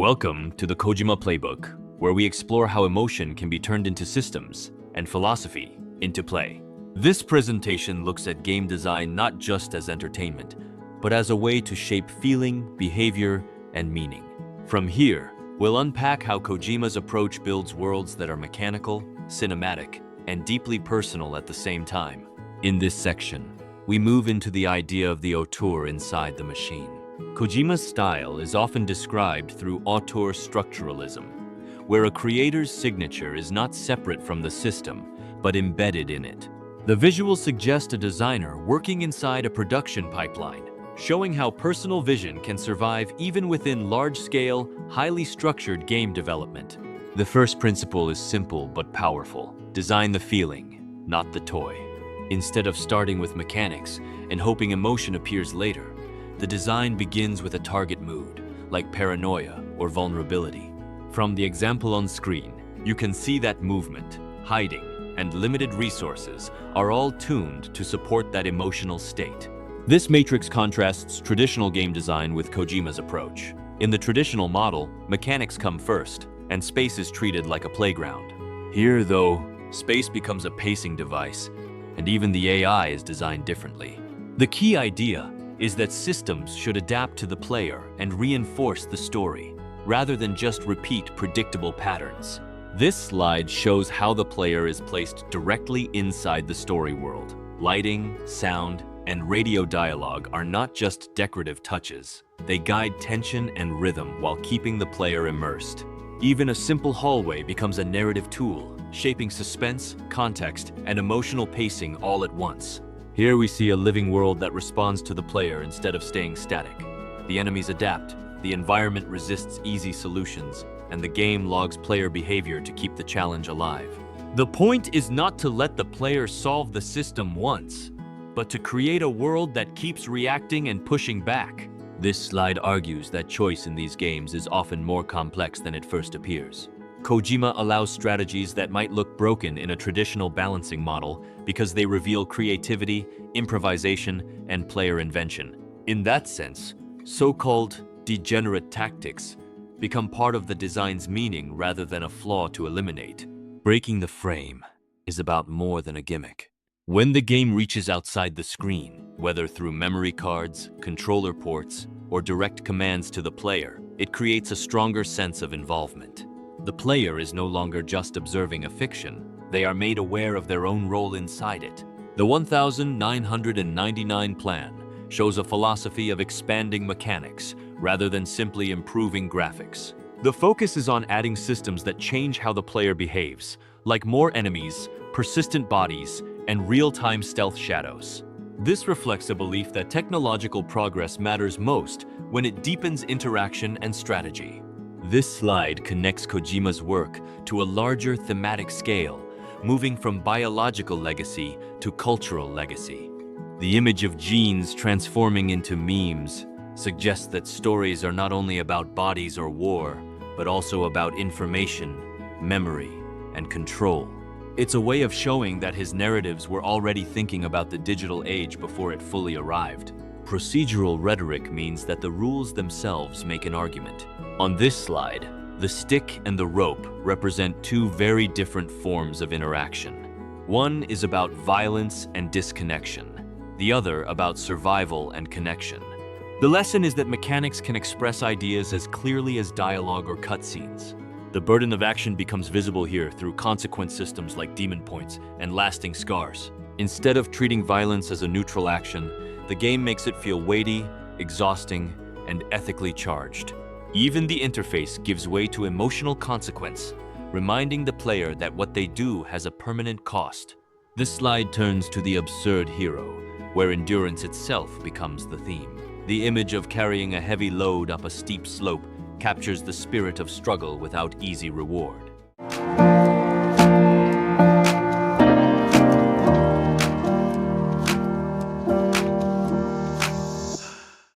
Welcome to the Kojima Playbook, where we explore how emotion can be turned into systems and philosophy into play. This presentation looks at game design not just as entertainment, but as a way to shape feeling, behavior, and meaning. From here, we'll unpack how Kojima's approach builds worlds that are mechanical, cinematic, and deeply personal at the same time. In this section, we move into the idea of the auteur inside the machine. Kojima's style is often described through auteur structuralism, where a creator's signature is not separate from the system, but embedded in it. The visuals suggest a designer working inside a production pipeline, showing how personal vision can survive even within large-scale, highly structured game development. The first principle is simple but powerful. Design the feeling, not the toy. Instead of starting with mechanics and hoping emotion appears later, the design begins with a target mood, like paranoia or vulnerability. From the example on screen, you can see that movement, hiding, and limited resources are all tuned to support that emotional state. This matrix contrasts traditional game design with Kojima's approach. In the traditional model, mechanics come first, and space is treated like a playground. Here, though, space becomes a pacing device, and even the AI is designed differently. The key idea is that systems should adapt to the player and reinforce the story, rather than just repeat predictable patterns. This slide shows how the player is placed directly inside the story world. Lighting, sound, and radio dialogue are not just decorative touches. They guide tension and rhythm while keeping the player immersed. Even a simple hallway becomes a narrative tool, shaping suspense, context, and emotional pacing all at once. Here we see a living world that responds to the player instead of staying static. The enemies adapt, the environment resists easy solutions, and the game logs player behavior to keep the challenge alive. The point is not to let the player solve the system once, but to create a world that keeps reacting and pushing back. This slide argues that choice in these games is often more complex than it first appears. Kojima allows strategies that might look broken in a traditional balancing model because they reveal creativity, improvisation, and player invention. In that sense, so-called degenerate tactics become part of the design's meaning rather than a flaw to eliminate. Breaking the frame is about more than a gimmick. When the game reaches outside the screen, whether through memory cards, controller ports, or direct commands to the player, it creates a stronger sense of involvement. The player is no longer just observing a fiction, they are made aware of their own role inside it. The 1999 plan shows a philosophy of expanding mechanics rather than simply improving graphics. The focus is on adding systems that change how the player behaves, like more enemies, persistent bodies, and real-time stealth shadows. This reflects a belief that technological progress matters most when it deepens interaction and strategy. This slide connects Kojima's work to a larger thematic scale, moving from biological legacy to cultural legacy. The image of genes transforming into memes suggests that stories are not only about bodies or war, but also about information, memory, and control. It's a way of showing that his narratives were already thinking about the digital age before it fully arrived. Procedural rhetoric means that the rules themselves make an argument. On this slide, the stick and the rope represent two very different forms of interaction. One is about violence and disconnection, the other about survival and connection. The lesson is that mechanics can express ideas as clearly as dialogue or cutscenes. The burden of action becomes visible here through consequence systems like demon points and lasting scars. Instead of treating violence as a neutral action, the game makes it feel weighty, exhausting, and ethically charged. Even the interface gives way to emotional consequence, reminding the player that what they do has a permanent cost. This slide turns to the absurd hero, where endurance itself becomes the theme. The image of carrying a heavy load up a steep slope captures the spirit of struggle without easy reward.